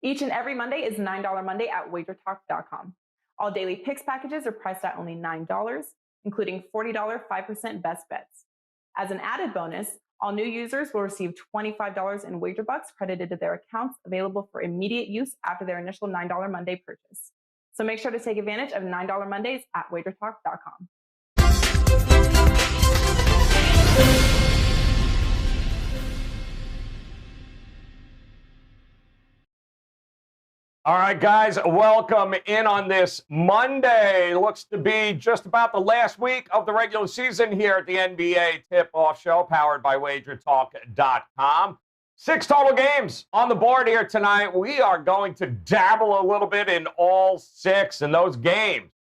Each and every Monday is $9 Monday at WagerTalk.com. All daily picks packages are priced at only $9, including $40 5% best bets. As an added bonus, all new users will receive $25 in WagerBucks credited to their accounts, available for immediate use after their initial $9 Monday purchase. So make sure to take advantage of $9 Mondays at WagerTalk.com. All right, guys, welcome in on this Monday. Looks to be just about the last week of the regular season here at the NBA Tip-Off Show, powered by WagerTalk.com. 6 total games on the board here tonight. We are going to dabble a little bit in all 6, and those games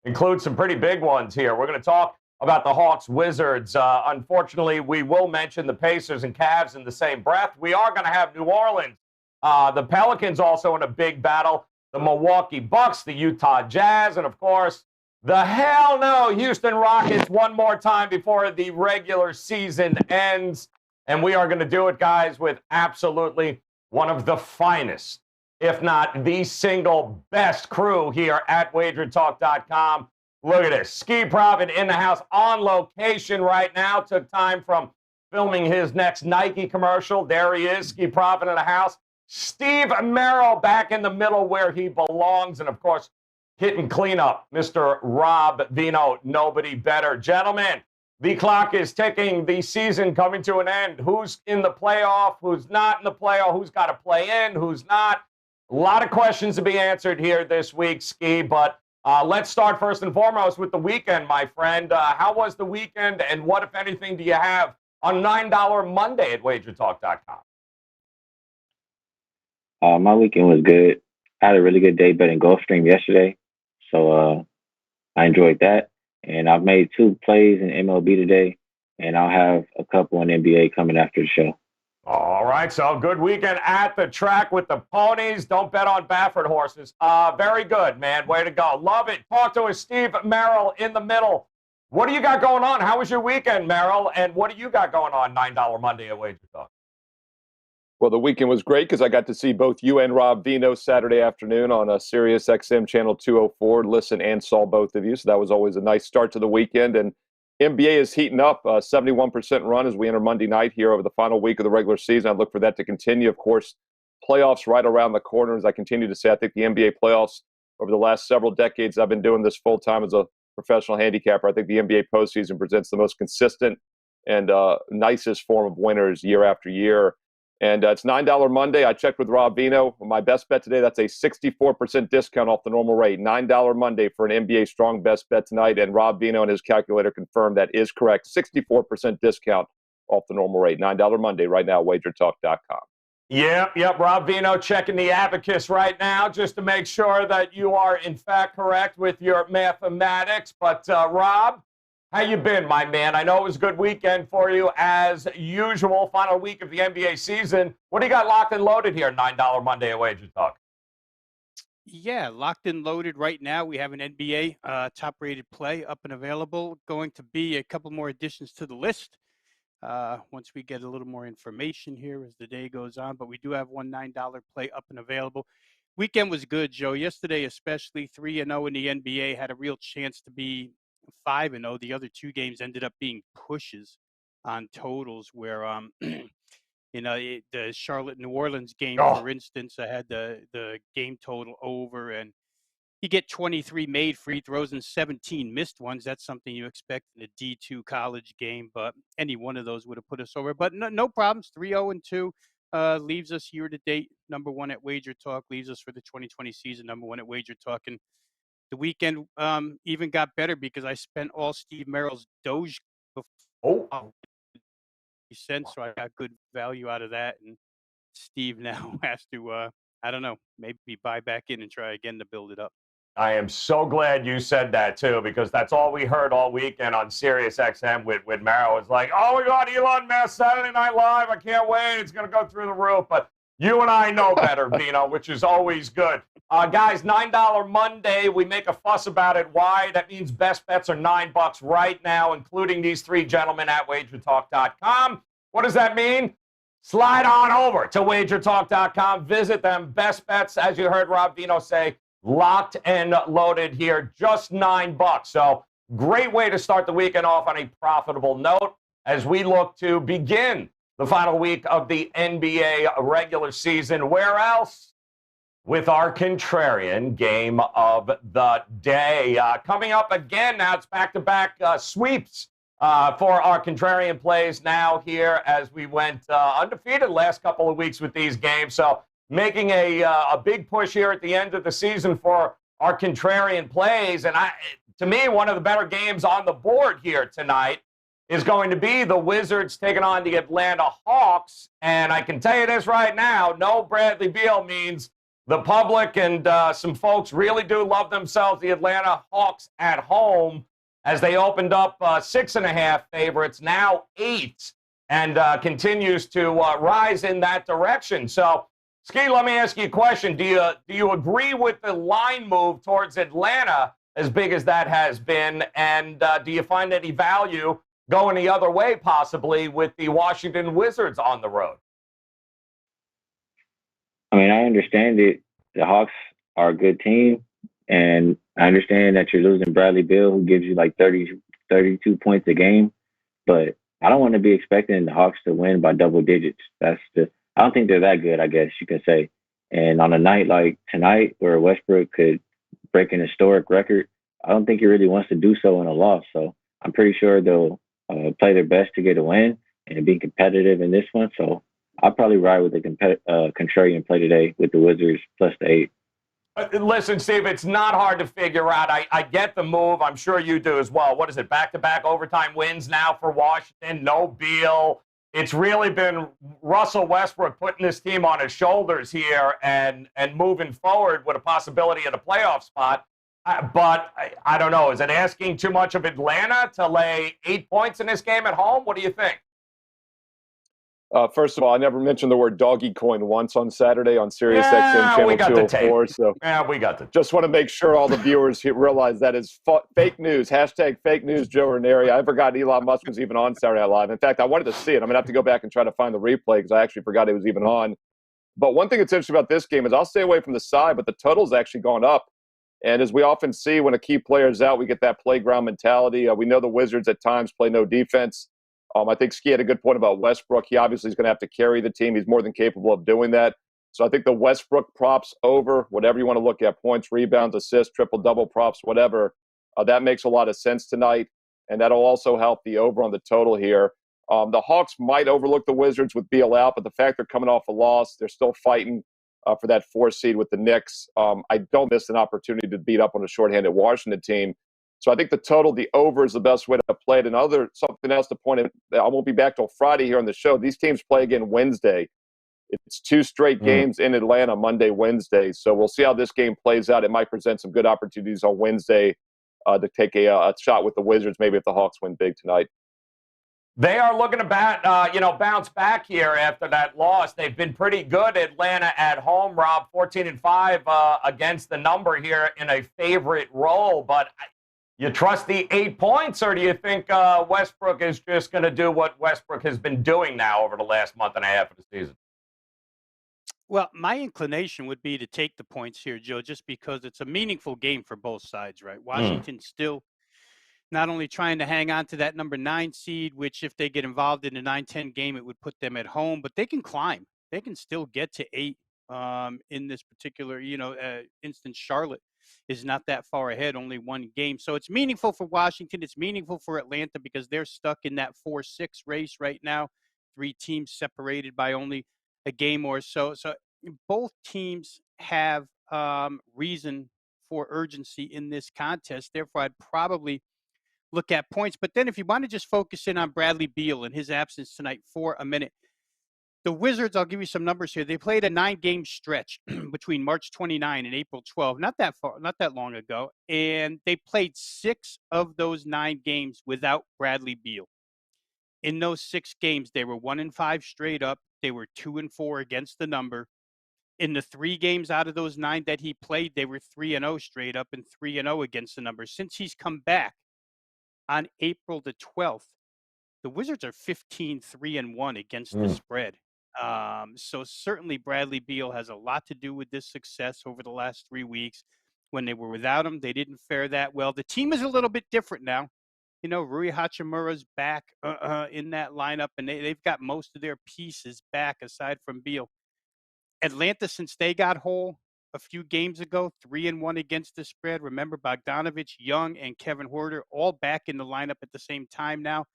include some pretty big ones here. We're going to talk about the Hawks Wizards. Unfortunately, we will mention the Pacers and Cavs in the same breath. We are going to have New Orleans. The Pelicans also in a big battle. The Milwaukee Bucks, the Utah Jazz, and, of course, the hell no Houston Rockets one more time before the regular season ends. And we are going to do it, guys, with absolutely one of the finest, if not the single best crew here at WagerTalk.com. Look at this. Ski Prophet in the house on location right now. Took time from filming his next Nike commercial. There he is, Ski Prophet in the house. Steve Merrill back in the middle where he belongs. And, of course, hitting cleanup, Mr. Rob Vino, nobody better. Gentlemen, the clock is ticking. The season coming to an end. Who's in the playoff? Who's not in the playoff? Who's got to play in? Who's not? A lot of questions to be answered here this week, Ski. But let's start first and foremost with the weekend, my friend. How was the weekend, and what, if anything, do you have on $9 Monday at WagerTalk.com? My weekend was good. I had a really good day betting Gulfstream yesterday, so I enjoyed that. And I've made 2 plays in MLB today, and I'll have a couple in NBA coming after the show. All right, so good weekend at the track with the ponies. Don't bet on Baffert horses. Very good, man. Way to go. Love it. Talk to us, Steve Merrill in the middle. What do you got going on? How was your weekend, Merrill? And what do you got going on $9 Monday at WagerTalk? Well, the weekend was great because I got to see both you and Rob Vino Saturday afternoon on Sirius XM Channel 204. Listen and saw both of you, so that was always a nice start to the weekend. And NBA is heating up, 71% run as we enter Monday night here over the final week of the regular season. I look for that to continue. Of course, playoffs right around the corner. As I continue to say, I think the NBA playoffs over the last several decades, I've been doing this full time as a professional handicapper. I think the NBA postseason presents the most consistent and nicest form of winners year after year. And it's $9 Monday. I checked with Rob Vino. My best bet today, that's a 64% discount off the normal rate. $9 Monday for an NBA strong best bet tonight. And Rob Vino and his calculator confirmed that is correct. 64% discount off the normal rate. $9 Monday right now, WagerTalk.com. Yep. Rob Vino checking the abacus right now just to make sure that you are, in fact, correct with your mathematics. But, Rob, how you been, my man? I know it was a good weekend for you as usual. Final week of the NBA season. What do you got locked and loaded here, $9 Monday at WagerTalk? Yeah, locked and loaded right now. We have an NBA top-rated play up and available. Going to be a couple more additions to the list once we get a little more information here as the day goes on. But we do have one $9 play up and available. Weekend was good, Joe. Yesterday especially, 3-0 in the NBA. Had a real chance to be 5-0. The other 2 games ended up being pushes on totals where, the Charlotte-New Orleans game, for instance, I had the game total over, and you get 23 made free throws and 17 missed ones. That's something you expect in a D2 college game, but any one of those would have put us over. But no problems. 3-0-2 leaves us year to date number 1 at WagerTalk, leaves us for the 2020 season number 1 at WagerTalk. And the weekend even got better because I spent all Steve Merrill's Doge before cents, so I got good value out of that. And Steve now has to, I don't know, maybe buy back in and try again to build it up. I am so glad you said that, too, because that's all we heard all weekend on Sirius XM with Merrill. It's like, oh, my God, Elon Musk, Saturday Night Live. I can't wait. It's going to go through the roof. But you and I know better, Vino, which is always good. Guys, $9 Monday. We make a fuss about it. Why? That means best bets are $9 right now, including these 3 gentlemen at WagerTalk.com. What does that mean? slide on over to WagerTalk.com. Visit them. Best bets, as you heard Rob Vino say, locked and loaded here, just $9. So great way to start the weekend off on a profitable note as we look to begin the final week of the NBA regular season. Where else? With our contrarian game of the day. Coming up again, now it's back-to-back sweeps for our contrarian plays now here as we went undefeated last couple of weeks with these games. So making a big push here at the end of the season for our contrarian plays. And to me, one of the better games on the board here tonight is going to be the Wizards taking on the Atlanta Hawks. And I can tell you this right now, no Bradley Beal means the public and some folks really do love themselves, the Atlanta Hawks at home, as they opened up 6.5 favorites, now 8, and continues to rise in that direction. So, Ski, let me ask you a question. Do you agree with the line move towards Atlanta, as big as that has been, and do you find any value going the other way, possibly, with the Washington Wizards on the road? I mean, I understand it. The Hawks are a good team, and I understand that you're losing Bradley Beal, who gives you like 30, 32 points a game. But I don't want to be expecting the Hawks to win by double digits. I don't think they're that good, I guess you can say. And on a night like tonight, where Westbrook could break an historic record, I don't think he really wants to do so in a loss. So I'm pretty sure they'll play their best to get a win and be competitive in this one. So I'll probably ride with the contrarian play today with the Wizards plus the 8. Listen, Steve, it's not hard to figure out. I get the move. I'm sure you do as well. What is it, back-to-back overtime wins now for Washington? No Beal. It's really been Russell Westbrook putting this team on his shoulders here and moving forward with a possibility at a playoff spot. But I don't know. Is it asking too much of Atlanta to lay 8 points in this game at home? What do you think? First of all, I never mentioned the word doggy coin once on Saturday on Sirius XM channel 204. So we got the just want to make sure all the viewers realize that is fake news. Hashtag fake news, Joe Ranieri. I forgot Elon Musk was even on Saturday Night Live. In fact, I wanted to see it. I'm going to have to go back and try to find the replay because I actually forgot he was even on. But one thing that's interesting about this game is I'll stay away from the side, but the total's actually gone up. And as we often see when a key player is out, we get that playground mentality. We know the Wizards at times play no defense. I think Ski had a good point about Westbrook. He obviously is going to have to carry the team. He's more than capable of doing that. So I think the Westbrook props over, whatever you want to look at, points, rebounds, assists, triple-double props, whatever, that makes a lot of sense tonight. And that'll also help the over on the total here. The Hawks might overlook the Wizards with Beal out, but the fact they're coming off a loss, they're still fighting for that 4 seed with the Knicks. I don't miss an opportunity to beat up on a shorthanded Washington team. So I think the total, the over is the best way to play it. And something else to point out, I won't be back till Friday here on the show. These teams play again Wednesday. It's 2 straight games in Atlanta, Monday, Wednesday. So we'll see how this game plays out. It might present some good opportunities on Wednesday to take a shot with the Wizards, maybe if the Hawks win big tonight. They are looking to bounce back here after that loss. They've been pretty good. Atlanta at home, Rob, 14-5 against the number here in a favorite role. But you trust the 8 points, or do you think Westbrook is just going to do what Westbrook has been doing now over the last month and a half of the season? Well, my inclination would be to take the points here, Joe, just because it's a meaningful game for both sides, right? Washington's still not only trying to hang on to that number 9 seed, which if they get involved in a 9-10 game, it would put them at home, but they can climb. They can still get to 8 in this particular, instance. Charlotte is not that far ahead, only 1 game. So it's meaningful for Washington. It's meaningful for Atlanta because they're stuck in that 4-6 race right now. 3 teams separated by only a game or so. So both teams have reason for urgency in this contest. Therefore, I'd probably look at points. But then if you want to just focus in on Bradley Beal and his absence tonight for a minute, the Wizards, I'll give you some numbers here. They played a 9-game stretch between March 29 and April 12, not that long ago. And they played 6 of those 9 games without Bradley Beal. In those 6 games, they were 1-5 straight up. They were 2-4 against the number. In the 3 games out of those 9 that he played, they were 3-0 straight up and 3-0 against the number. Since he's come back on April the 12th, the Wizards are 15-3-1 against the spread. So certainly Bradley Beal has a lot to do with this success over the last 3 weeks. When they were without him, they didn't fare that well. The team is a little bit different now. Rui Hachimura's back in that lineup, and they've got most of their pieces back aside from Beal. Atlanta, since they got whole a few games ago, 3-1 against the spread. Remember, Bogdanovich, Young, and Kevin Huerter all back in the lineup at the same time now.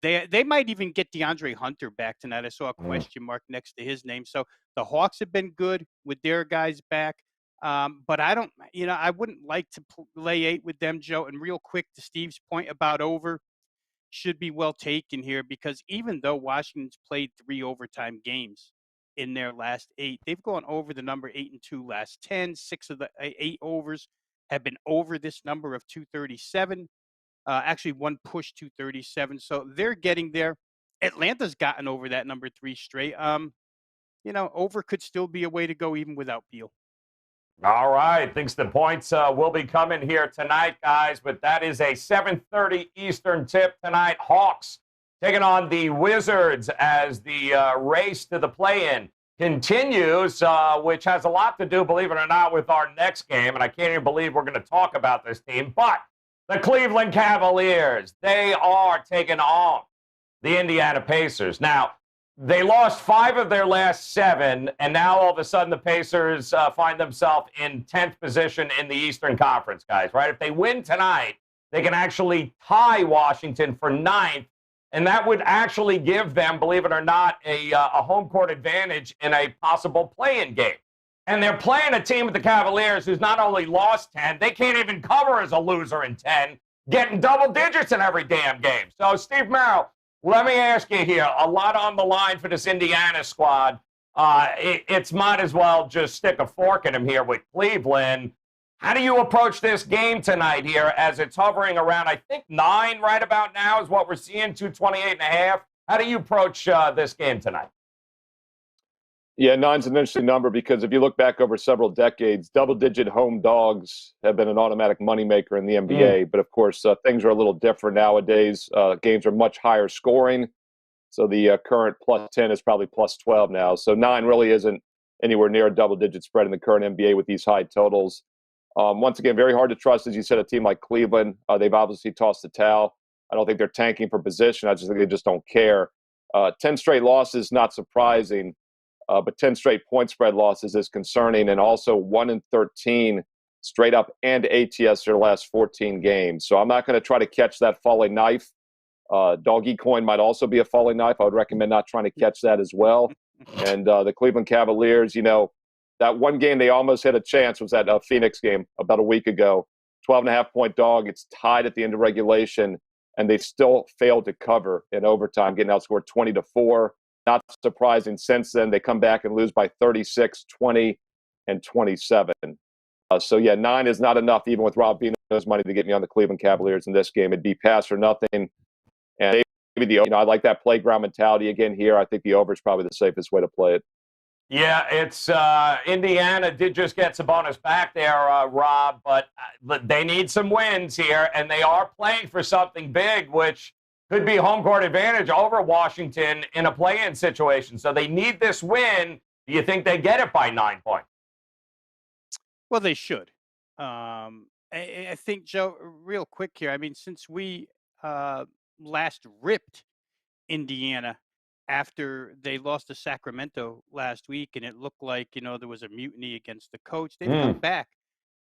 They might even get DeAndre Hunter back tonight. I saw a question mark next to his name. So the Hawks have been good with their guys back. But I don't, I wouldn't like to lay 8 with them, Joe. And real quick, to Steve's point about over, should be well taken here, because even though Washington's played 3 overtime games in their last 8, they've gone over the number 8-2 last 10. 6 of the 8 overs have been over this number of 237. Actually, one push 237. So they're getting there. Atlanta's gotten over that number 3 straight. Over could still be a way to go even without Beal. All right. Thinks the points will be coming here tonight, guys. But that is a 7:30 Eastern tip tonight. Hawks taking on the Wizards as the race to the play-in continues, which has a lot to do, believe it or not, with our next game. And I can't even believe we're going to talk about this team. But the Cleveland Cavaliers, they are taking on the Indiana Pacers. Now, they lost 5 of their last 7, and now all of a sudden the Pacers find themselves in 10th position in the Eastern Conference, guys, right? If they win tonight, they can actually tie Washington for 9th, and that would actually give them, believe it or not, a home court advantage in a possible play-in game. And they're playing a team with the Cavaliers who's not only lost 10, they can't even cover as a loser in 10, getting double digits in every damn game. So, Steve Merrill, let me ask you here, a lot on the line for this Indiana squad. It's might as well just stick a fork in them here with Cleveland. How do you approach this game tonight here as it's hovering around, I think, 9 right about now is what we're seeing, 228.5. How do you approach this game tonight? Yeah, 9's an interesting number because if you look back over several decades, double-digit home dogs have been an automatic moneymaker in the NBA. But, of course, things are a little different nowadays. Games are much higher scoring. So the current plus 10 is probably plus 12 now. So 9 really isn't anywhere near a double-digit spread in the current NBA with these high totals. Once again, very hard to trust, as you said, a team like Cleveland. They've obviously tossed the towel. I don't think they're tanking for position. I just think they just don't care. 10 straight losses, not surprising. But 10 straight point spread losses is concerning, and also 1-13 straight up and ATS their last 14 games. So I'm not going to try to catch that falling knife. Doggy coin might also be a falling knife. I would recommend not trying to catch that as well. And the Cleveland Cavaliers, that one game they almost had a chance was that Phoenix game about a week ago. 12.5-point dog. It's tied at the end of regulation, and they still failed to cover in overtime, getting outscored 20-4. Not surprising. Since then, they come back and lose by 36, 20, and 27. So, 9 is not enough, even with Rob Vino's money, to get me on the Cleveland Cavaliers in this game. It'd be pass or nothing. And maybe I like that playground mentality again here. I think the over is probably the safest way to play it. Yeah, it's Indiana did just get Sabonis back there, Rob, but they need some wins here, and they are playing for something big, which could be home court advantage over Washington in a play-in situation. So they need this win. Do you think they get it by 9 points? Well, they should. I think, Joe, real quick here, since we last ripped Indiana after they lost to Sacramento last week, and it looked like, there was a mutiny against the coach, they've come back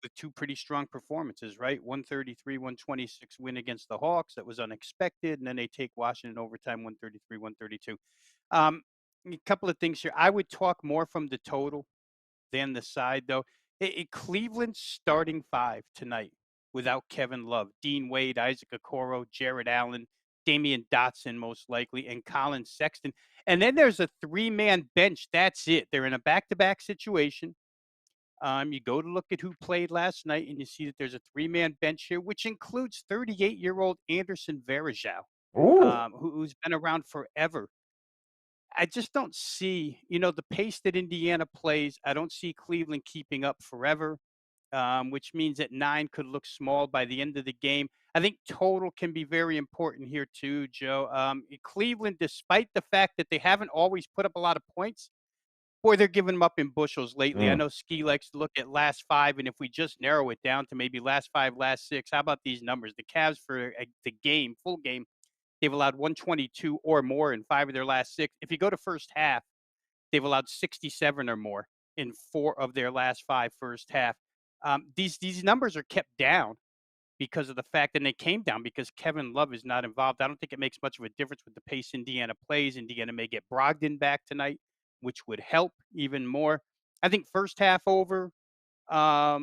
with 2 pretty strong performances, right? 133-126 win against the Hawks. That was unexpected. And then they take Washington overtime, 133-132. A couple of things here. I would talk more from the total than the side, though. Cleveland's starting 5 tonight without Kevin Love, Dean Wade, Isaac Okoro, Jared Allen, Damian Dotson, most likely, and Colin Sexton. And then there's a 3-man bench. That's it. They're in a back-to-back situation. You go to look at who played last night, and you see that there's a 3-man bench here, which includes 38-year-old Anderson Varejao, who's been around forever. I just don't see, the pace that Indiana plays. I don't see Cleveland keeping up forever, which means that 9 could look small by the end of the game. I think total can be very important here too, Joe. Cleveland, despite the fact that they haven't always put up a lot of points, boy, they're giving them up in bushels lately. I know Ski likes to look at last 5, and if we just narrow it down to maybe last 5, last 6, how about these numbers? The Cavs for the game, full game, they've allowed 122 or more in 5 of their last 6. If you go to first half, they've allowed 67 or more in 4 of their last 5 first half. These numbers are kept down because of the fact that they came down because Kevin Love is not involved. I don't think it makes much of a difference with the pace Indiana plays. Indiana may get Brogdon back tonight, which would help even more. I think first half over. I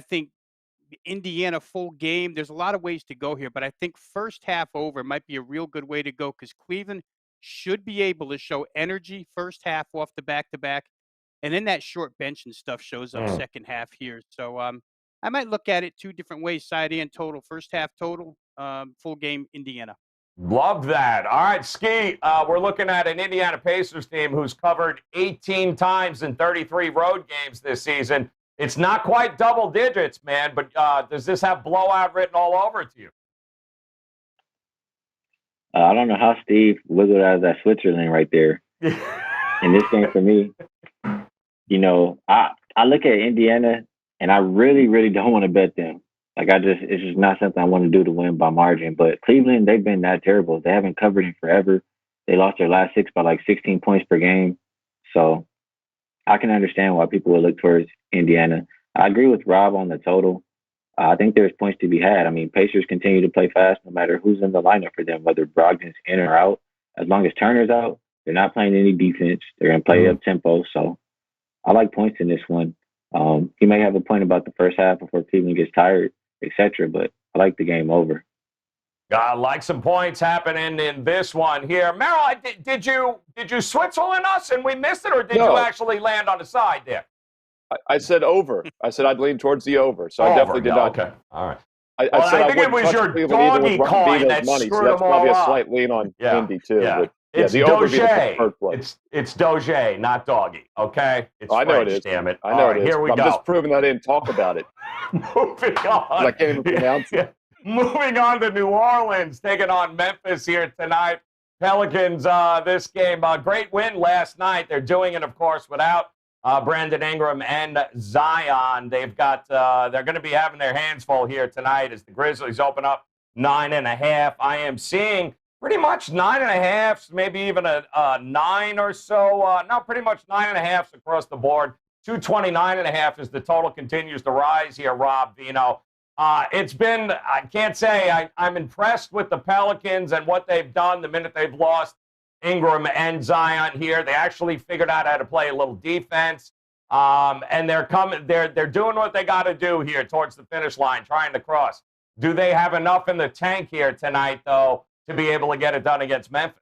think Indiana full game. There's a lot of ways to go here, but I think first half over might be a real good way to go because Cleveland should be able to show energy first half off the back-to-back, and then that short bench and stuff shows up second half here. So I might look at it 2 different ways, side and total. First half total, full game Indiana. Love that. All right, Ski, we're looking at an Indiana Pacers team who's covered 18 times in 33 road games this season. It's not quite double digits, man, but does this have blowout written all over it to you? I don't know how Steve wiggled out of that Switzerland right there. In this game for me, I look at Indiana and I really, really don't want to bet them. It's just not something I want to do to win by margin. But Cleveland, they've been that terrible. They haven't covered in forever. They lost their last 6 by like 16 points per game. So I can understand why people would look towards Indiana. I agree with Rob on the total. I think there's points to be had. I mean, Pacers continue to play fast no matter who's in the lineup for them, whether Brogdon's in or out. As long as Turner's out, they're not playing any defense. They're going to play up tempo. So I like points in this one. He may have a point about the first half before Cleveland gets tired, etc. But I like the game over. I like some points happening in this one here. Merrill, did you Switzerland us and we missed it, or did you actually land on the side there? I said over. I said I'd lean towards the over, so I definitely did not. Okay, all right. I think it was your doggy coin that money, screwed so that's them probably all a up. slight lean on Indy too. Yeah. But it's the over Doge. It's Doge, not doggy. Okay, it's I know French, it is. damn it. I know right, it is. Here we I'm go. just proving I didn't talk about it. Moving on. I can't even pronounce it. Moving on to New Orleans, taking on Memphis here tonight. Pelicans, this game, great win last night. They're doing it, of course, without Brandon Ingram and Zion. They've got, they're going to be having their hands full here tonight as the Grizzlies open up 9.5. I am seeing pretty much 9.5, maybe even a 9 or so. No, pretty much 9.5 across the board. 229.5 as the total continues to rise here, Rob Vino. It's been, I can't say I'm impressed with the Pelicans and what they've done the minute they've lost Ingram and Zion here. They actually figured out how to play a little defense. And they're doing what they got to do here towards the finish line, trying to cross. Do they have enough in the tank here tonight, though, to be able to get it done against Memphis?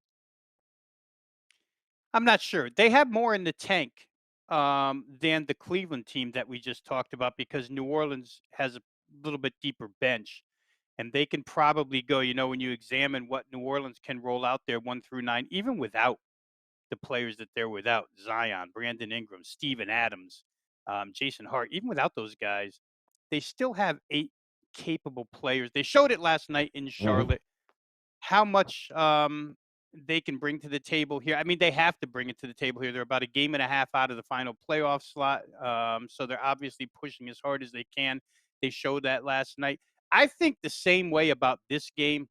I'm not sure. They have more in the tank than the Cleveland team that we just talked about because New Orleans has a little bit deeper bench. And they can probably go, when you examine what New Orleans can roll out there 1 through 9, even without the players that they're without, Zion, Brandon Ingram, Steven Adams, Jason Hart, even without those guys, they still have 8 capable players. They showed it last night in Charlotte, how much they can bring to the table here. I mean, they have to bring it to the table here. They're about a game and a half out of the final playoff slot, so they're obviously pushing as hard as they can. They showed that last night. I think the same way about this game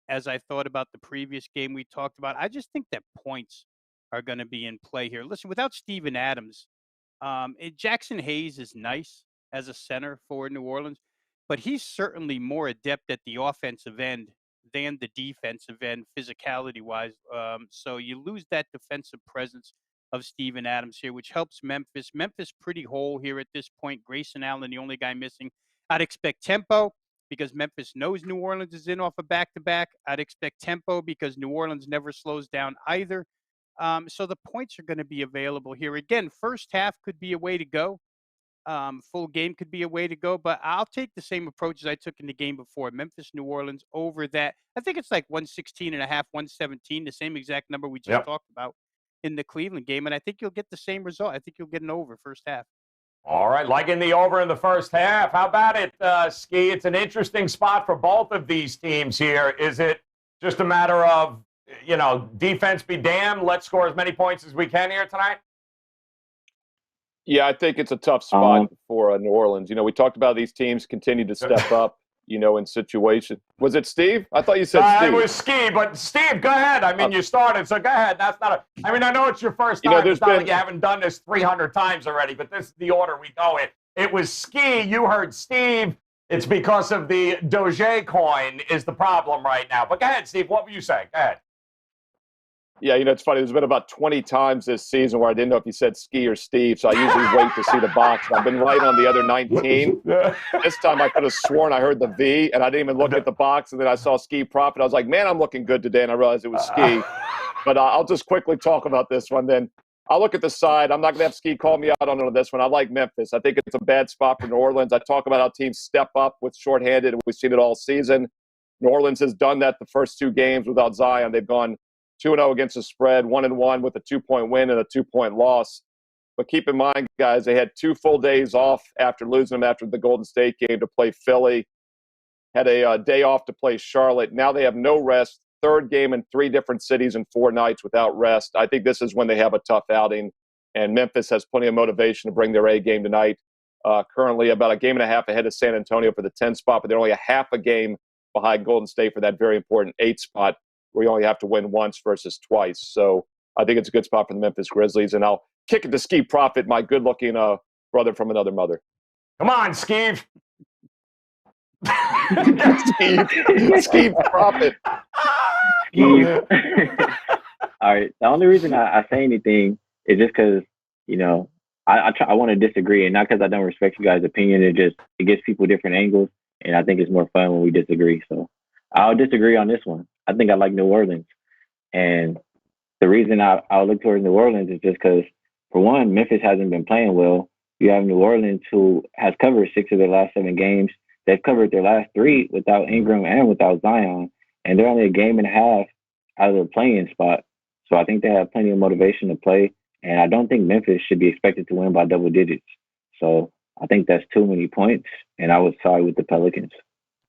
as I thought about the previous game we talked about. I just think that points are going to be in play here. Listen, without Steven Adams, Jackson Hayes is nice as a center for New Orleans, but he's certainly more adept at the offensive end than the defensive end, physicality-wise. So you lose that defensive presence of Steven Adams here, which helps Memphis. Memphis pretty whole here at this point. Grayson Allen, the only guy missing. I'd expect tempo because Memphis knows New Orleans is in off a back-to-back. I'd expect tempo because New Orleans never slows down either. So the points are going to be available here. Again, first half could be a way to go. Full game could be a way to go, but I'll take the same approach as I took in the game before. Memphis, New Orleans over that. I think it's like 116.5, 117, the same exact number we just talked about in the Cleveland game. And I think you'll get the same result. I think you'll get an over first half. All right, like in the over in the first half. How about it, Ski? It's an interesting spot for both of these teams here. Is it just a matter of, defense be damned, let's score as many points as we can here tonight? Yeah, I think it's a tough spot for New Orleans. We talked about ththese teams continue to step up, in situation. Was it Steve? I thought you said Steve. It was Ski, but Steve, go ahead. I mean, you started, so go ahead. That's not I know it's your first time. It's not like you haven't done this 300 times already, but this is the order we go in. It was Ski. You heard Steve. It's because of the Doge coin is the problem right now. But go ahead, Steve. What were you saying? Go ahead. Yeah, it's funny. There's been about 20 times this season where I didn't know if you said Ski or Steve, so I usually wait to see the box. I've been right on the other 19. This time I could have sworn I heard the V, and I didn't even look at the box, and then I saw Ski Profit. I was like, man, I'm looking good today, and I realized it was Ski. But I'll just quickly talk about this one then. I'll look at the side. I'm not going to have Ski call me out on this one. I like Memphis. I think it's a bad spot for New Orleans. I talk about how teams step up with shorthanded, and we've seen it all season. New Orleans has done that the first 2 games without Zion. They've gone 2-0 against the spread, 1-1 with a 2-point win and a 2-point loss. But keep in mind, guys, they had 2 full days off after losing them after the Golden State game to play Philly. Had a day off to play Charlotte. Now they have no rest. 3rd game in 3 different cities in 4 nights without rest. I think this is when they have a tough outing. And Memphis has plenty of motivation to bring their A game tonight. Currently about a game and a half ahead of San Antonio for the 10 spot, but they're only a half a game behind Golden State for that very important 8 spot, where you only have to win once versus twice. So I think it's a good spot for the Memphis Grizzlies. And I'll kick it to Ski Profit, my good-looking brother from another mother. Come on, Steve. Steve Profit. Steve. All right. The only reason I say anything is just because, I want to disagree, and not because I don't respect you guys' opinion. It gives people different angles, and I think it's more fun when we disagree. So I'll disagree on this one. I think I like New Orleans. And the reason I'll look towards New Orleans is just because, for one, Memphis hasn't been playing well. You have New Orleans, who has covered 6 of their last 7 games. They've covered their last 3 without Ingram and without Zion. And they're only a game and a half out of the play-in spot. So I think they have plenty of motivation to play. And I don't think Memphis should be expected to win by double digits. So I think that's too many points. And I would side with the Pelicans.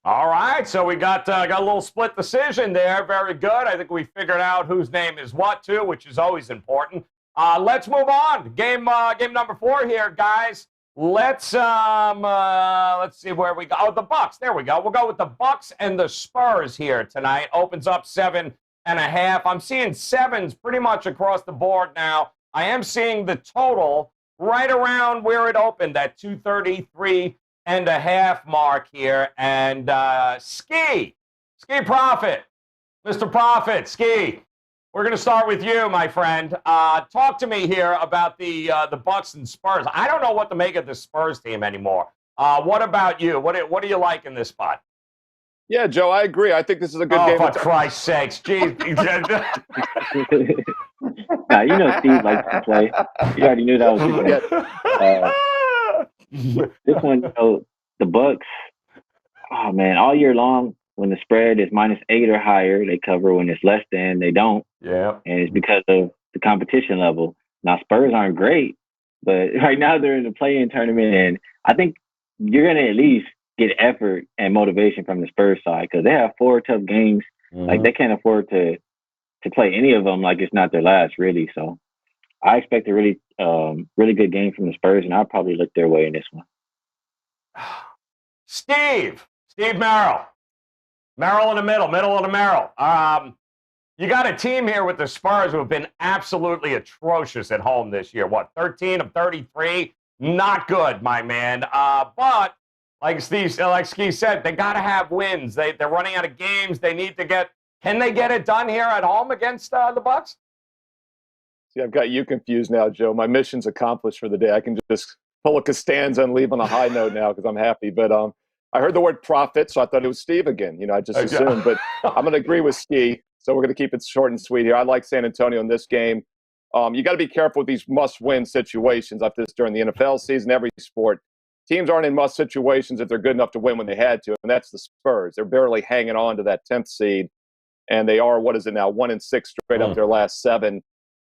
All right, so we got a little split decision there. Very good. I think we figured out whose name is what, too, which is always important. Let's move on. Game number 4 here, guys. Let's see where we go. Oh, the Bucks. There we go. We'll go with the Bucks and the Spurs here tonight. Opens up 7.5. I'm seeing 7s pretty much across the board now. I am seeing the total right around where it opened, at 233.5 mark here. And Ski Profit, Mr. Profit, Ski. We're going to start with you, my friend. Talk to me here about the Bucks and Spurs. I don't know what to make of this Spurs team anymore. What about you? What do you like in this spot? Yeah, Joe, I agree. I think this is a good game. Oh, for Christ's sakes. Jeez. Nah, Steve likes to play. You already knew that was this one, the Bucks, oh, man, all year long, when the spread is -8 or higher, they cover. When it's less than, they don't. Yeah. And it's because of the competition level. Now, Spurs aren't great, but right now they're in the play-in tournament, and I think you're going to at least get effort and motivation from the Spurs side, because they have 4 tough games. Mm-hmm. Like, they can't afford to play any of them like it's not their last, really. So I expect a really good game from the Spurs, and I'll probably look their way in this one. Steve Merrill. Merrill in the middle of the Merrill. You got a team here with the Spurs who have been absolutely atrocious at home this year. 13 of 33? Not good, my man. But like Ski said, they got to have wins. They're running out of games. They need to get. Can they get it done here at home against the Bucks? See, I've got you confused now, Joe. My mission's accomplished for the day. I can just pull a Costanza and leave on a high note now because I'm happy. But I heard the word profit, so I thought it was Steve again. I just assumed. But I'm going to agree with Ski, so we're going to keep it short and sweet here. I like San Antonio in this game. You got to be careful with these must-win situations like this during the NFL season, every sport. Teams aren't in must situations if they're good enough to win when they had to, and that's the Spurs. They're barely hanging on to that 10th seed, and they are, 1-6 straight up their last 7.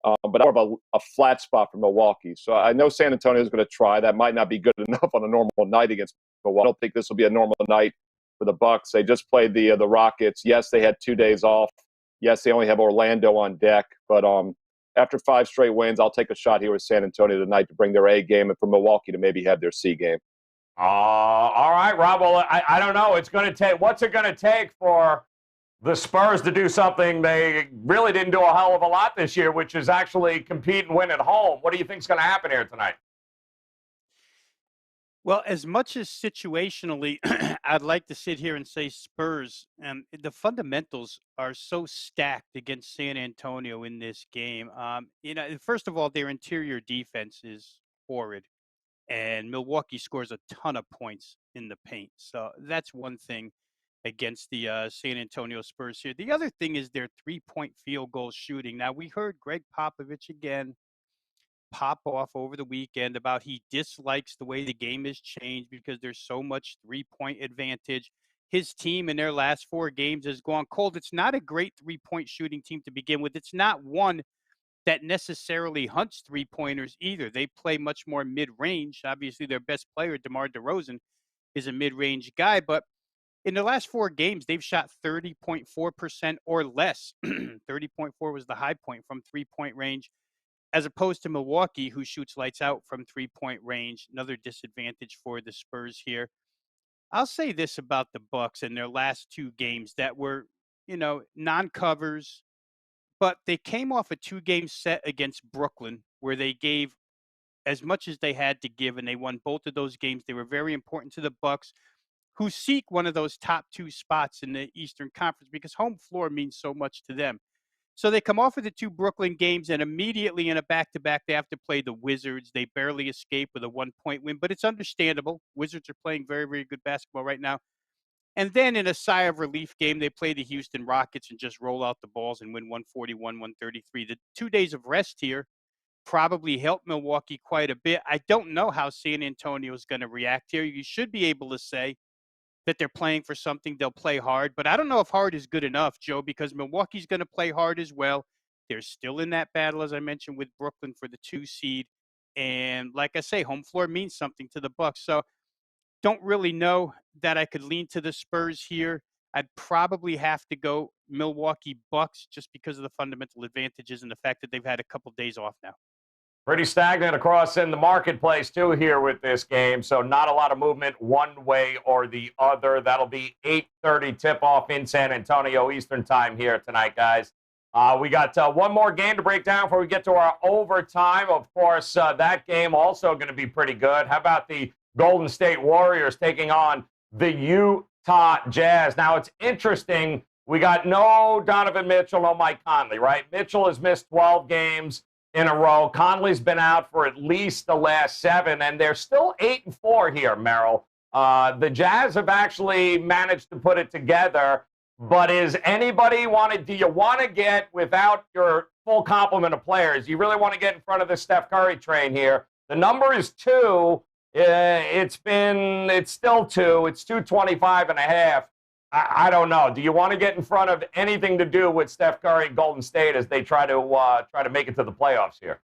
but more of a flat spot for Milwaukee. So I know San Antonio is going to try. That might not be good enough on a normal night against Milwaukee. I don't think this will be a normal night for the Bucks. They just played the Rockets. Yes, they had 2 days off. Yes, they only have Orlando on deck. But after 5 straight wins, I'll take a shot here with San Antonio tonight to bring their A game, and for Milwaukee to maybe have their C game. All right, Rob. Well, I don't know. It's going to take. What's it going to take for the Spurs to do something they really didn't do a hell of a lot this year, which is actually compete and win at home? What do you think is going to happen here tonight? Well, as much as situationally, I'd like to sit here and say Spurs, the fundamentals are so stacked against San Antonio in this game. First of all, their interior defense is horrid, and Milwaukee scores a ton of points in the paint. So that's one thing against the San Antonio Spurs here. The other thing is their 3-point field goal shooting. Now, we heard Greg Popovich again pop off over the weekend about he dislikes the way the game has changed because there's so much 3-point advantage. His team in their last 4 games has gone cold. It's not a great 3-point shooting team to begin with. It's not one that necessarily hunts 3-pointers either. They play much more mid-range. Obviously, their best player, DeMar DeRozan, is a mid-range guy, but in the last 4 games, they've shot 30.4% or less. 30.4 was the high point from 3-point range, as opposed to Milwaukee, who shoots lights out from 3-point range. Another disadvantage for the Spurs here. I'll say this about the Bucks in their last 2 games that were, non-covers, but they came off a 2-game set against Brooklyn where they gave as much as they had to give, and they won both of those games. They were very important to the Bucks, who seek one of those top 2 spots in the Eastern Conference because home floor means so much to them. So they come off of the 2 Brooklyn games, and immediately in a back-to-back, they have to play the Wizards. They barely escape with a 1-point win, but it's understandable. Wizards are playing very, very good basketball right now. And then in a sigh of relief game, they play the Houston Rockets and just roll out the balls and win 141-133. The 2 days of rest here probably helped Milwaukee quite a bit. I don't know how San Antonio is going to react here. You should be able to say that they're playing for something. They'll play hard, but I don't know if hard is good enough, Joe, because Milwaukee's going to play hard as well. They're still in that battle, as I mentioned, with Brooklyn for the 2 seed. And like I say, home floor means something to the Bucks. So don't really know that I could lean to the Spurs here. I'd probably have to go Milwaukee Bucks just because of the fundamental advantages and the fact that they've had a couple days off now. Pretty stagnant across in the marketplace, too, here with this game. So not a lot of movement one way or the other. That'll be 8:30 tip-off in San Antonio Eastern time here tonight, guys. We got one more game to break down before we get to our overtime. Of course, that game also going to be pretty good. How about the Golden State Warriors taking on the Utah Jazz? Now, it's interesting. We got no Donovan Mitchell, no Mike Conley, right? Mitchell has missed 12 games in a row. Conley's been out for at least the last 7, and they're still 8-4 here, Merrill. The Jazz have actually managed to put it together, but do you want to get, without your full complement of players, you really want to get in front of the Steph Curry train here? The number is 2. It's still 2. It's 225.5. I don't know. Do you want to get in front of anything to do with Steph Curry and Golden State as they try to make it to the playoffs here?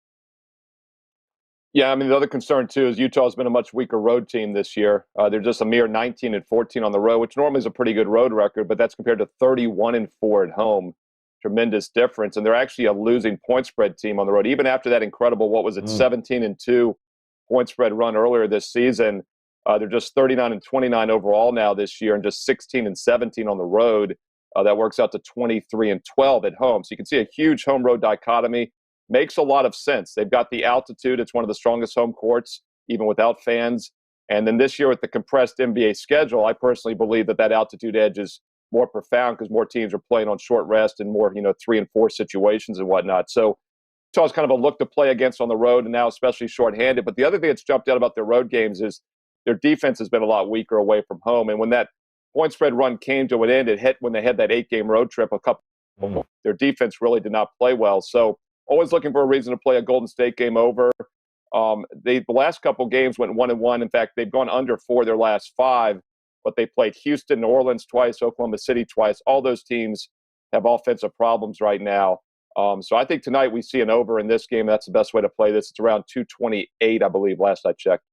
Yeah, I mean, the other concern, too, is Utah's been a much weaker road team this year. They're just a mere 19-14 on the road, which normally is a pretty good road record, but that's compared to 31-4 at home. Tremendous difference. And they're actually a losing point spread team on the road. Even after that incredible, 17-2 point spread run earlier this season, they're just 39-29 overall now this year and just 16-17 on the road. That works out to 23-12 at home. So you can see a huge home-road dichotomy. Makes a lot of sense. They've got the altitude. It's one of the strongest home courts, even without fans. And then this year with the compressed NBA schedule, I personally believe that altitude edge is more profound because more teams are playing on short rest and more, 3 and 4 situations and whatnot. So Utah's kind of a look to play against on the road, and now especially shorthanded. But the other thing that's jumped out about their road games is their defense has been a lot weaker away from home. And when that point spread run came to an end, it hit when they had that 8-game road trip. Their defense really did not play well. So always looking for a reason to play a Golden State game over. The last couple games went 1-1. In fact, they've gone under 4 their last 5, but they played Houston, New Orleans twice, Oklahoma City twice. All those teams have offensive problems right now. So I think tonight we see an over in this game. That's the best way to play this. It's around 228, I believe, last I checked.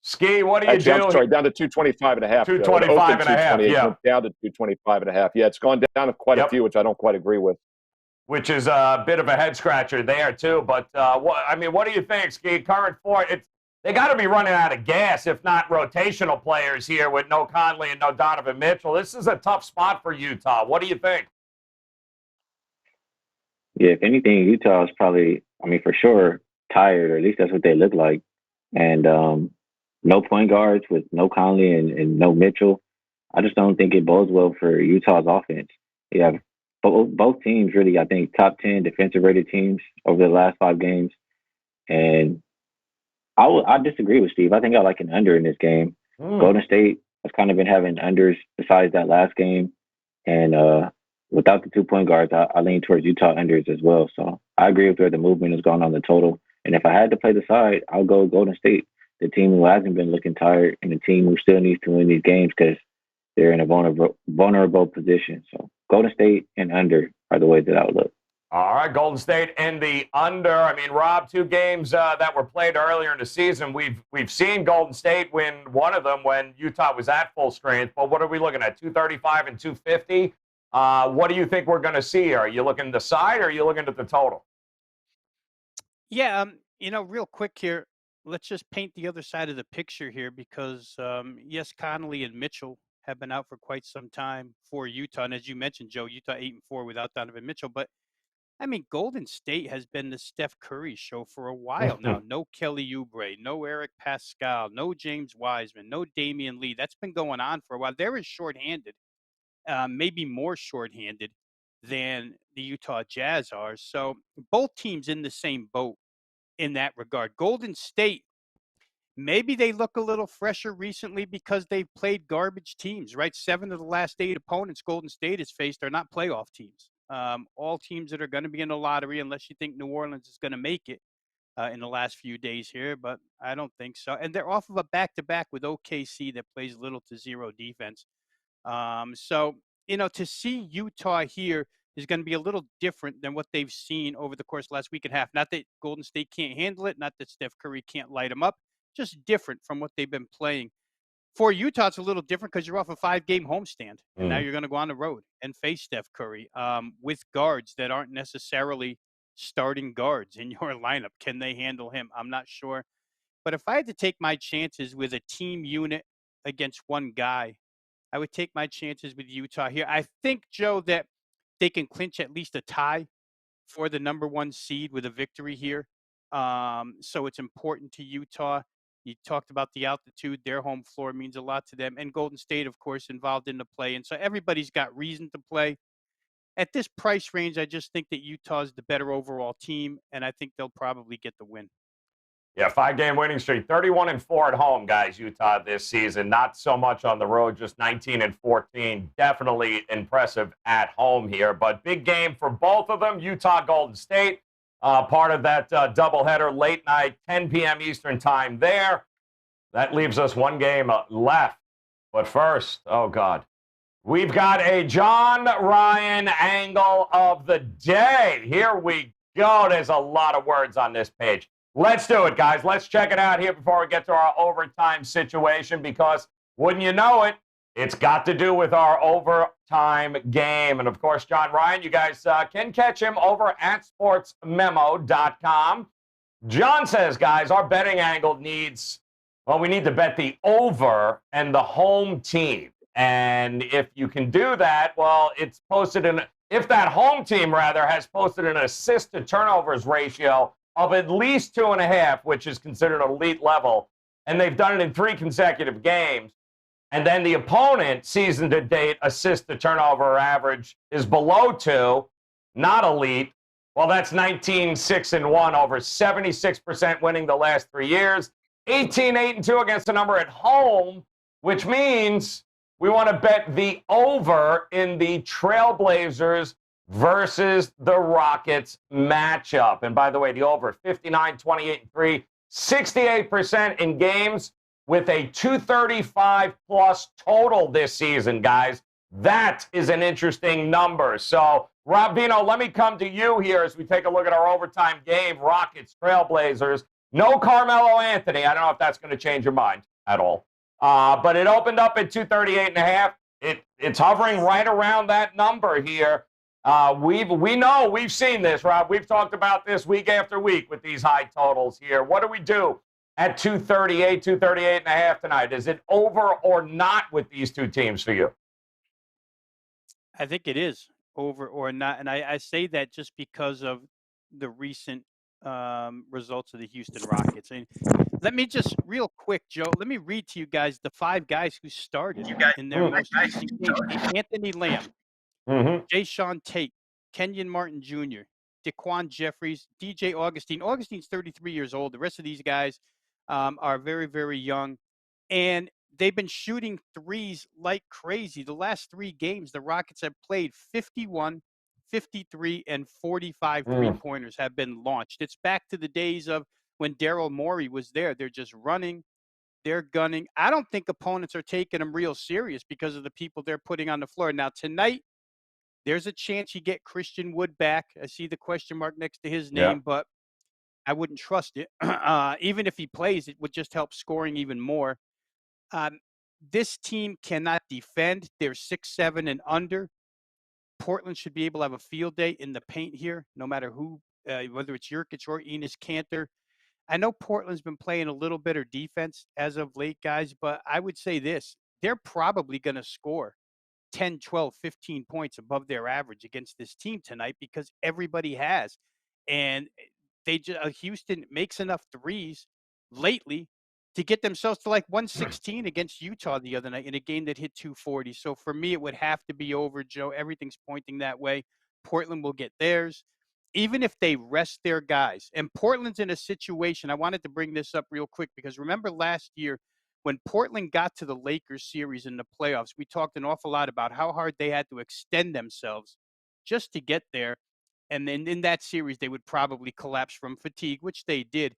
Ski, what do you Actually, do? I'm sorry, down to 225.5. 225.5, yeah. Went down to 225.5. Yeah, it's gone down to quite a few, which I don't quite agree with. Which is a bit of a head scratcher there too. But what do you think, Ski? Current four, they got to be running out of gas, if not rotational players here with no Conley and no Donovan Mitchell. This is a tough spot for Utah. What do you think? Yeah, if anything, Utah is probably, for sure, tired, or at least that's what they look like. And no point guards with no Conley and no Mitchell. I just don't think it bodes well for Utah's offense. You have both teams really, I think, top 10 defensive rated teams over the last 5 games. And I disagree with Steve. I think I like an under in this game. Golden State has kind of been having unders besides that last game. And without the 2 point guards, I lean towards Utah unders as well. So I agree with where the movement has gone on the total. And if I had to play the side, I'll go Golden State, the team who hasn't been looking tired and the team who still needs to win these games because they're in a vulnerable position. So Golden State and under are the ways that I would look. All right, Golden State and the under. Rob, 2 games that were played earlier in the season. We've seen Golden State win one of them when Utah was at full strength. But what are we looking at, 235 and 250? What do you think we're going to see here? Are you looking at the side or are you looking at the total? Yeah, real quick here, let's just paint the other side of the picture here because, yes, Conley and Mitchell have been out for quite some time for Utah. And as you mentioned, Joe, Utah 8-4 without Donovan Mitchell. But, Golden State has been the Steph Curry show for a while now. No Kelly Oubre, no Eric Pascal, no James Wiseman, no Damian Lee. That's been going on for a while. They're as shorthanded, maybe more shorthanded than the Utah Jazz are. So both teams in the same boat in that regard. Golden State, maybe they look a little fresher recently because they've played garbage teams, right? 7 of the last 8 opponents Golden State has faced are not playoff teams. All teams that are going to be in the lottery, unless you think New Orleans is going to make it in the last few days here, but I don't think so. And they're off of a back-to-back with OKC that plays little to zero defense. So, to see Utah here is going to be a little different than what they've seen over the course of the last week and a half. Not that Golden State can't handle it, not that Steph Curry can't light them up, just different from what they've been playing. For Utah, it's a little different because you're off a 5-game homestand, and now you're going to go on the road and face Steph Curry with guards that aren't necessarily starting guards in your lineup. Can they handle him? I'm not sure. But if I had to take my chances with a team unit against one guy, I would take my chances with Utah here. I think, Joe, that they can clinch at least a tie for the number 1 seed with a victory here. So it's important to Utah. You talked about the altitude. Their home floor means a lot to them. And Golden State, of course, involved in the play. And so everybody's got reason to play. At this price range, I just think that Utah's the better overall team, and I think they'll probably get the win. Yeah, 5-game winning streak, 31-4 at home, guys, Utah this season. Not so much on the road, just 19-14. Definitely impressive at home here. But big game for both of them, Utah, Golden State. Part of that doubleheader, late night, 10 p.m. Eastern time there. That leaves us 1 game left. But first, oh, God, we've got a John Ryan angle of the day. Here we go. There's a lot of words on this page. Let's do it, guys. Let's check it out here before we get to our overtime situation because, wouldn't you know it, it's got to do with our overtime game. And, of course, John Ryan, you guys can catch him over at sportsmemo.com. John says, guys, our betting angle needs, we need to bet the over and the home team. And if you can do that, it's posted if that home team, has posted an assist to turnovers ratio of at least 2.5, which is considered elite level, and they've done it in 3 consecutive games. And then the opponent, season to date, assist to turnover average is below 2, not elite. Well, that's 19-6-1 over 76% winning the last 3 years. 18-8-2 against the number at home, which means we want to bet the over in the Trailblazers versus the Rockets matchup. And by the way, the over 59-28-3, 68% in games with a 235 plus total this season, guys. That is an interesting number. So Rob Vino, let me come to you here as we take a look at our overtime game, Rockets, Trailblazers. No Carmelo Anthony. I don't know if that's going to change your mind at all. But it opened up at 238.5. It's hovering right around that number here. We've seen this, Rob. We've talked about this week after week with these high totals here. What do we do at 238.5 tonight? Is it over or not with these two teams for you? I think it is over or not. And I say that just because of the recent results of the Houston Rockets. And let me just real quick, Joe, let me read to you guys the 5 guys who started in their most recent games. Anthony Lamb, Jayshawn Tate, Kenyon Martin Jr., Daquan Jeffries, DJ Augustine. Augustine's 33 years old. The rest of these guys are very, very young. And they've been shooting threes like crazy. The last 3 games, the Rockets have played 51, 53, and 45 three-pointers have been launched. It's back to the days of when Daryl Morey was there. They're just running. They're gunning. I don't think opponents are taking them real serious because of the people they're putting on the floor. Now, tonight, there's a chance you get Christian Wood back. I see the question mark next to his name, but I wouldn't trust it. Even if he plays, it would just help scoring even more. This team cannot defend. They're 6'7" and under. Portland should be able to have a field day in the paint here, no matter who, whether it's Jurkic or Enes Kanter. I know Portland's been playing a little better defense as of late, guys, but I would say this. They're probably going to score 10, 12, 15 points above their average against this team tonight because everybody has. And Houston makes enough threes lately to get themselves to like 116 against Utah the other night in a game that hit 240. So for me, it would have to be over, Joe. Everything's pointing that way. Portland will get theirs, even if they rest their guys. And Portland's in a situation, I wanted to bring this up real quick because remember last year when Portland got to the Lakers series in the playoffs, we talked an awful lot about how hard they had to extend themselves just to get there. And then in that series, they would probably collapse from fatigue, which they did.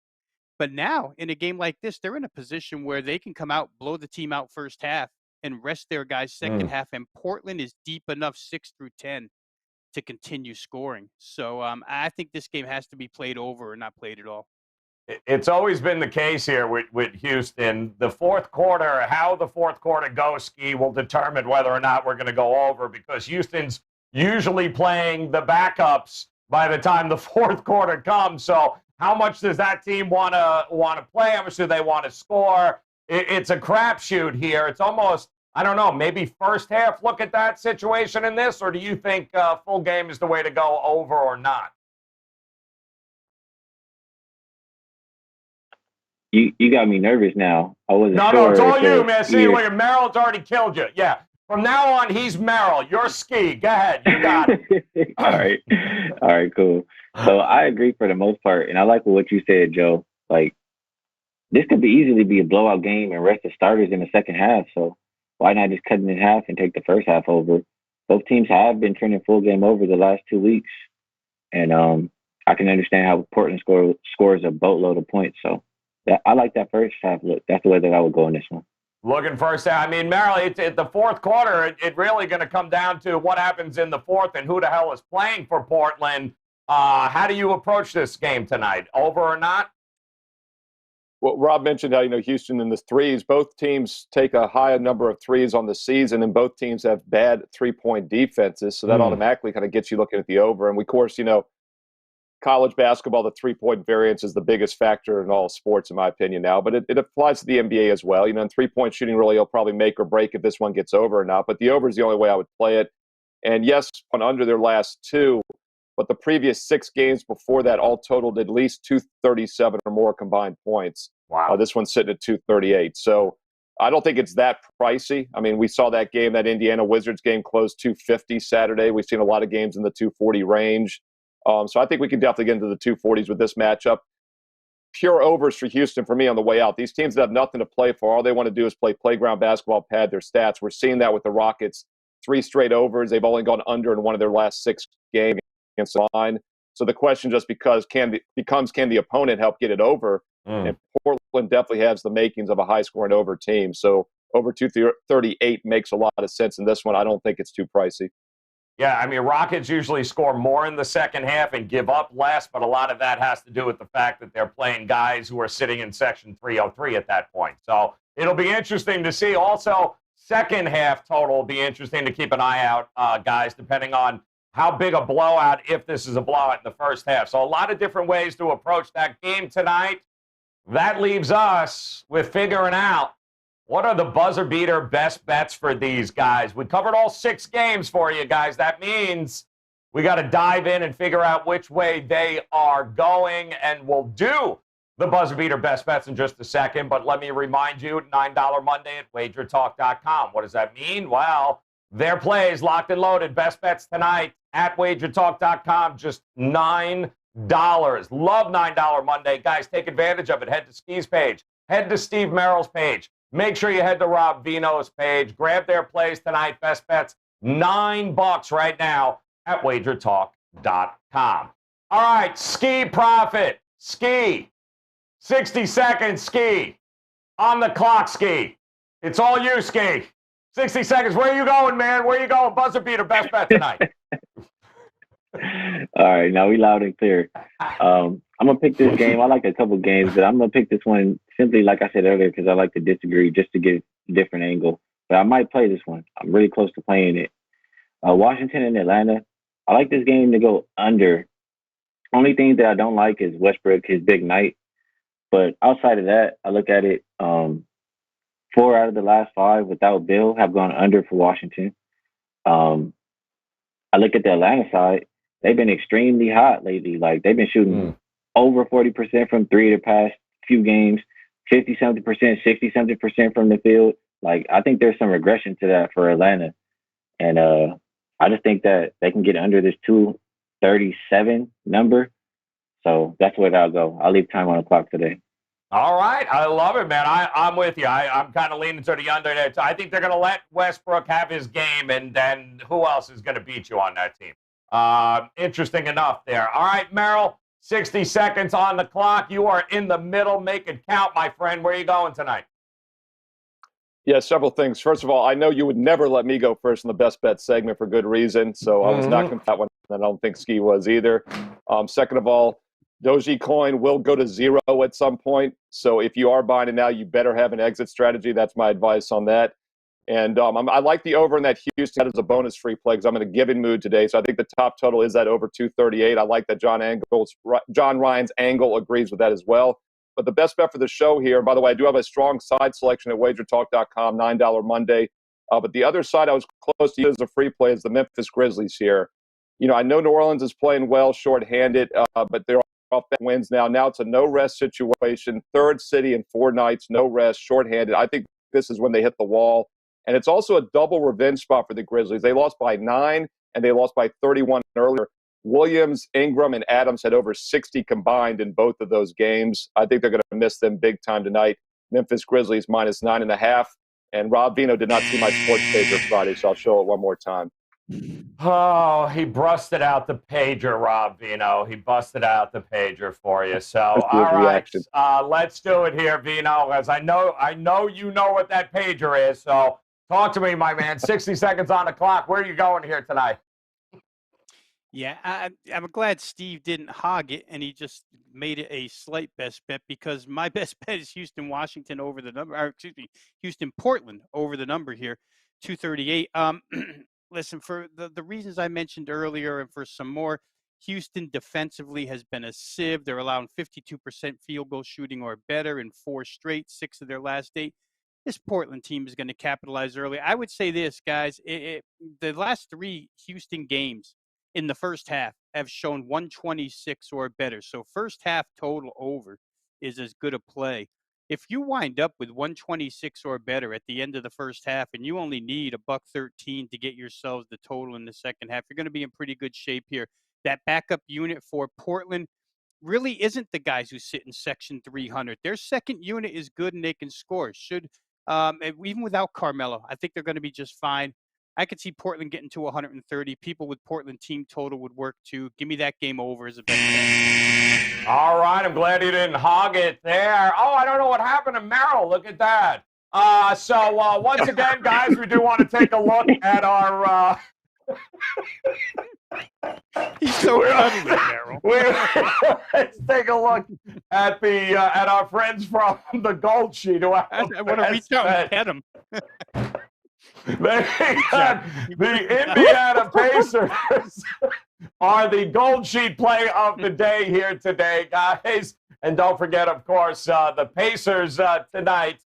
But now, in a game like this, they're in a position where they can come out, blow the team out first half, and rest their guys second half. And Portland is deep enough 6 through 10 to continue scoring. So I think this game has to be played over or not played at all. It's always been the case here with Houston. The fourth quarter, how the fourth quarter goes, Ski, will determine whether or not we're going to go over because Houston's usually playing the backups by the time the fourth quarter comes. So how much does that team want to play? How much do they want to score? It's a crapshoot here. It's almost, I don't know, maybe first half look at that situation in this, or do you think full game is the way to go, over or not? You got me nervous now. I wasn't sure. No, it's all you, man. See, look at Merrill's already killed you. Yeah. From now on, he's Merrill. You're Ski. Go ahead. You got it. All right, cool. So I agree for the most part, and I like what you said, Joe. Like, this could easily be a blowout game and rest the starters in the second half. So why not just cut it in half and take the first half over? Both teams have been trending full game over the last 2 weeks, and I can understand how Portland scores a boatload of points. So I like that first half look. That's the way that I would go in this one. Looking first half. I mean, Merrill, it's the fourth quarter. It really going to come down to what happens in the fourth and who the hell is playing for Portland. How do you approach this game tonight? Over or not? Well, Rob mentioned how, Houston in the threes. Both teams take a high number of threes on the season, and both teams have bad three-point defenses. So that automatically kind of gets you looking at the over. And, of course, college basketball, the three-point variance is the biggest factor in all sports, in my opinion, now. But it applies to the NBA as well. And three-point shooting really will probably make or break if this one gets over or not. But the over is the only way I would play it. And, yes, on under their last 2, but the previous 6 games before that all totaled at least 237 or more combined points. Wow. This one's sitting at 238. So I don't think it's that pricey. I mean, we saw that game, that Indiana Wizards game, close 250 Saturday. We've seen a lot of games in the 240 range. So I think we can definitely get into the 240s with this matchup. Pure overs for Houston for me on the way out. These teams that have nothing to play for, all they want to do is play playground basketball, pad their stats. We're seeing that with the Rockets. 3 straight overs. They've only gone under in one of their last 6 games against the line. So the question just becomes, can the opponent help get it over? And Portland definitely has the makings of a high-scoring over team. So over 238 makes a lot of sense in this one. I don't think it's too pricey. Yeah, I mean, Rockets usually score more in the second half and give up less, but a lot of that has to do with the fact that they're playing guys who are sitting in Section 303 at that point. So it'll be interesting to see. Also, second half total will be interesting to keep an eye out, guys, depending on how big a blowout, if this is a blowout in the first half. So a lot of different ways to approach that game tonight. That leaves us with figuring out what are the buzzer beater best bets for these guys. We covered all 6 games for you guys. That means we got to dive in and figure out which way they are going, and we'll do the buzzer beater best bets in just a second. But let me remind you, $9 Monday at WagerTalk.com. What does that mean? Well, their plays locked and loaded. Best bets tonight at WagerTalk.com. Just $9. Love $9 Monday. Guys, take advantage of it. Head to Ski's page. Head to Steve Merrill's page. Make sure you head to Rob Vino's page. Grab their plays tonight. Best bets, $9 right now at WagerTalk.com. All right, Ski Profit. Ski. 60 seconds, Ski. On the clock, Ski. It's all you, Ski. 60 seconds. Where are you going, man? Where are you going? Buzzer beater, best bet tonight. All right, now we loud and clear. I'm going to pick this game. I like a couple games, but I'm going to pick this one simply, like I said earlier, because I like to disagree just to get a different angle. But I might play this one. I'm really close to playing it. Washington and Atlanta. I like this game to go under. Only thing that I don't like is Westbrook, his big night. But outside of that, I look at it, 4 out of the last 5 without Bill have gone under for Washington. I look at the Atlanta side. They've been extremely hot lately. Like, they've been shooting over 40% from 3 the past few games, 50-something%, 60-something% from the field. Like, I think there's some regression to that for Atlanta. And I just think that they can get under this 237 number. So that's where I'll go. I'll leave time on the clock today. All right. I love it, man. I'm with you. I'm kind of leaning to the under there. I think they're going to let Westbrook have his game, and then who else is going to beat you on that team? Interesting enough there. All right, Merrill, 60 seconds on the clock. You are in the middle. Make it count, my friend. Where are you going tonight? Yeah, several things. First of all, I know you would never let me go first in the best bet segment for good reason, so I was not going to that one, and I don't think Ski was either. Second of all, Dogecoin will go to 0 at some point, so if you are buying it now, you better have an exit strategy. That's my advice on that. And I like the over in that Houston. That is a bonus free play because I'm in a giving mood today. So I think the top total is that over 238. I like that John Ryan's angle agrees with that as well. But the best bet for the show here, by the way, I do have a strong side selection at WagerTalk.com, $9 Monday. But the other side I was close to use as a free play is the Memphis Grizzlies here. You know, I know New Orleans is playing well, shorthanded, but they're off that wins now. Now it's a no-rest situation. Third city in 4 nights, no rest, shorthanded. I think this is when they hit the wall. And it's also a double revenge spot for the Grizzlies. They lost by 9, and they lost by 31 earlier. Williams, Ingram, and Adams had over 60 combined in both of those games. I think they're going to miss them big time tonight. Memphis Grizzlies minus 9.5. And Rob Vino did not see my sports pager Friday, so I'll show it one more time. Oh, he busted out the pager, Rob Vino. He busted out the pager for you. So, all right, let's do it here, Vino, as I know you know what that pager is. So talk to me, my man. 60 seconds on the clock. Where are you going here tonight? Yeah, I'm glad Steve didn't hog it and he just made it a slight best bet, because my best bet is Houston-Washington over the number, or excuse me, Houston-Portland over the number here, 238. Listen, for the reasons I mentioned earlier and for some more, Houston defensively has been a sieve. They're allowing 52% field goal shooting or better in 4 straight, 6 of their last 8. This Portland team is going to capitalize early. I would say this, guys, the last 3 Houston games in the first half have shown 126 or better. So first half total over is as good a play. If you wind up with 126 or better at the end of the first half and you only need $113 to get yourselves the total in the second half, you're going to be in pretty good shape here. That backup unit for Portland really isn't the guys who sit in section 300. Their second unit is good and they can score. Even without Carmelo, I think they're going to be just fine. I could see Portland getting to 130. People with Portland team total would work too. Give me that game over as a best bet. All right, I'm glad you didn't hog it there. Oh, I don't know what happened to Merrill. Look at that. So once again, guys, we do want to take a look at our He's so We're- cuddly, Daryl. Let's take a look at the at our friends from the Gold Sheet who have I the want to reach best out bet. and pet him. They got the Indiana Pacers are the Gold Sheet play of the day here today, guys. And don't forget, of course, the Pacers tonight.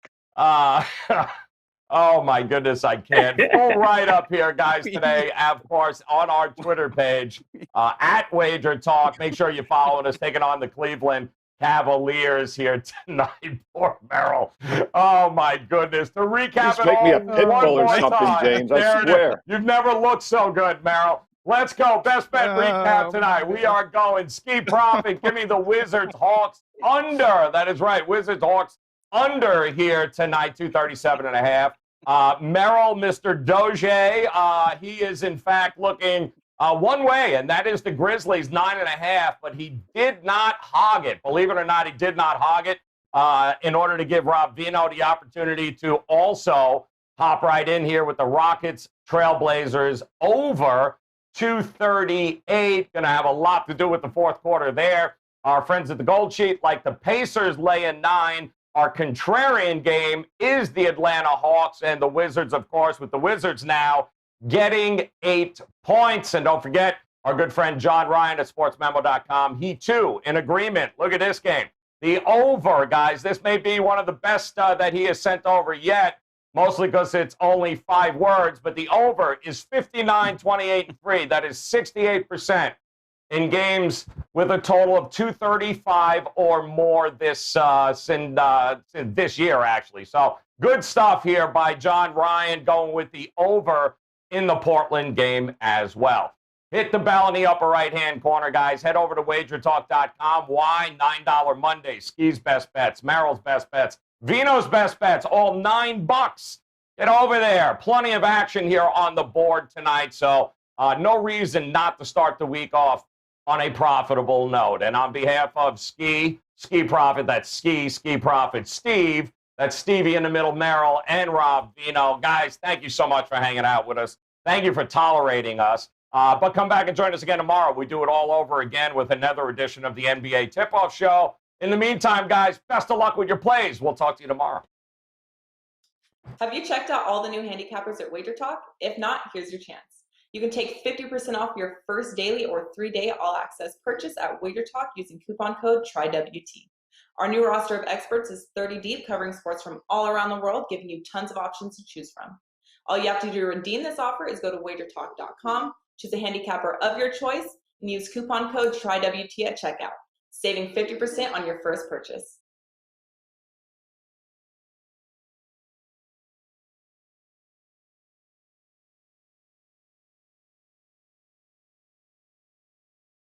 Oh, my goodness, I can't. Full write-up here, guys, today, of course, on our Twitter page, at WagerTalk. Make sure you follow us, taking on the Cleveland Cavaliers here tonight. Poor Merrill. Oh, my goodness. To recap Just it make all me a pit one bull or more something, time. James. I There it is. swear. You've never looked so good, Merrill. Let's go. Best bet recap Oh, tonight. We are going ski profit. Give me the Wizards Hawks under. That is right. Wizards Hawks under here tonight, 237.5. Merrill, Mr. Doge, he is in fact looking one way, and that is the Grizzlies 9.5, but he did not hog it. Believe it or not, he did not hog it in order to give Rob Vino the opportunity to also hop right in here with the Rockets Trailblazers over 238. Going to have a lot to do with the fourth quarter there. Our friends at the Gold Sheet like the Pacers laying 9. Our contrarian game is the Atlanta Hawks and the Wizards, of course, with the Wizards now getting 8 points. And don't forget, our good friend John Ryan at sportsmemo.com, he too in agreement. Look at this game. The over, guys, this may be one of the best that he has sent over yet, mostly because it's only 5 words, but the over is 59, 28, and 3. That is 68%. In games with a total of 235 or more this year, actually. So good stuff here by John Ryan going with the over in the Portland game as well. Hit the bell in the upper right-hand corner, guys. Head over to WagerTalk.com. Why? $9 Monday. Ski's best bets, Merrill's best bets, Vino's best bets, all $9. Get over there. Plenty of action here on the board tonight. So no reason not to start the week off on a profitable note. And on behalf of Ski Profit, that's Ski Profit, Steve, that's Stevie in the middle, Merrill, and Rob Vino. Guys, thank you so much for hanging out with us. Thank you for tolerating us. But come back and join us again tomorrow. We do it all over again with another edition of the NBA Tip-Off Show. In the meantime, guys, best of luck with your plays. We'll talk to you tomorrow. Have you checked out all the new handicappers at WagerTalk? If not, here's your chance. You can take 50% off your first daily or 3-day all-access purchase at WagerTalk using coupon code TRYWT. Our new roster of experts is 30 deep, covering sports from all around the world, giving you tons of options to choose from. All you have to do to redeem this offer is go to WagerTalk.com, choose a handicapper of your choice, and use coupon code TRYWT at checkout, saving 50% on your first purchase.